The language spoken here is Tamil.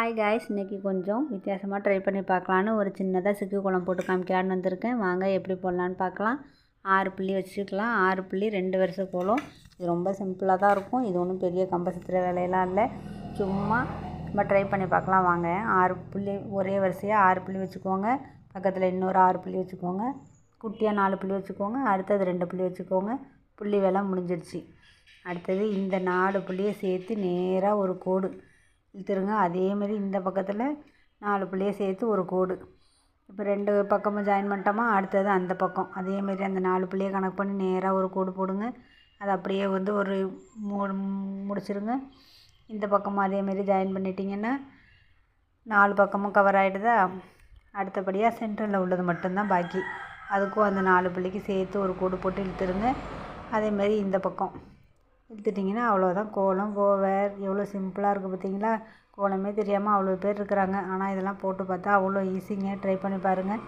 ஹாய் காய்ஸ், இன்றைக்கி கொஞ்சம் வித்தியாசமாக ட்ரை பண்ணி பார்க்கலான்னு ஒரு சின்னதாக சிக்கு குழம்பு போட்டு காமிக்கலான்னு வந்திருக்கேன். வாங்க எப்படி போடலான்னு பார்க்கலாம். 6 புள்ளி வச்சுக்கலாம். 6 புள்ளி 2 வருஷ கோலம். இது ரொம்ப சிம்பிளாக தான் இருக்கும். இது ஒன்றும் பெரிய கம்பசுத்திர வேலையெல்லாம் இல்லை. சும்மா நம்ம ட்ரை பண்ணி பார்க்கலாம் வாங்க. 6 புள்ளி ஒரே வரிசையாக 6 புள்ளி வச்சுக்கோங்க. பக்கத்தில் இன்னொரு 6 புள்ளி வச்சுக்கோங்க. குட்டியாக 4 புள்ளி வச்சுக்கோங்க. அடுத்தது 2 புள்ளி வச்சுக்கோங்க. புள்ளி வேலை முடிஞ்சிடுச்சு. அடுத்தது இந்த 4 புள்ளியை சேர்த்து நேராக ஒரு கோடு இழுத்துருங்க. அதேமாரி இந்த பக்கத்தில் 4 புள்ளியை சேர்த்து ஒரு கோடு. இப்போ 2 பக்கமும் ஜாயின் பண்ணிட்டோமா. அடுத்தது அந்த பக்கம் அதேமாரி அந்த 4 புள்ளியை கணக்கு பண்ணி நேராக ஒரு கோடு போடுங்க. அது அப்படியே ஒரு முடிச்சிருங்க. இந்த பக்கமும் அதேமாரி ஜாயின் பண்ணிட்டீங்கன்னா 4 பக்கமும் கவர் ஆகிடுதா. அடுத்தபடியாக சென்டரில் உள்ளது மட்டும்தான் பாக்கி. அதுக்கும் அந்த 4 புள்ளிக்கு சேர்த்து ஒரு கோடு போட்டு இழுத்துருங்க. அதேமாரி இந்த பக்கம் இழுத்துட்டிங்கன்னா அவ்வளோதான். கோலம் ஓவர். எவ்வளோ சிம்பிளாக இருக்குது பார்த்தீங்களா. கோலமே தெரியாமல் அவ்வளோ பேர் இருக்கிறாங்க. ஆனால் இதெல்லாம் போட்டு பார்த்தா அவ்வளோ ஈஸிங்க. ட்ரை பண்ணி பாருங்கள்.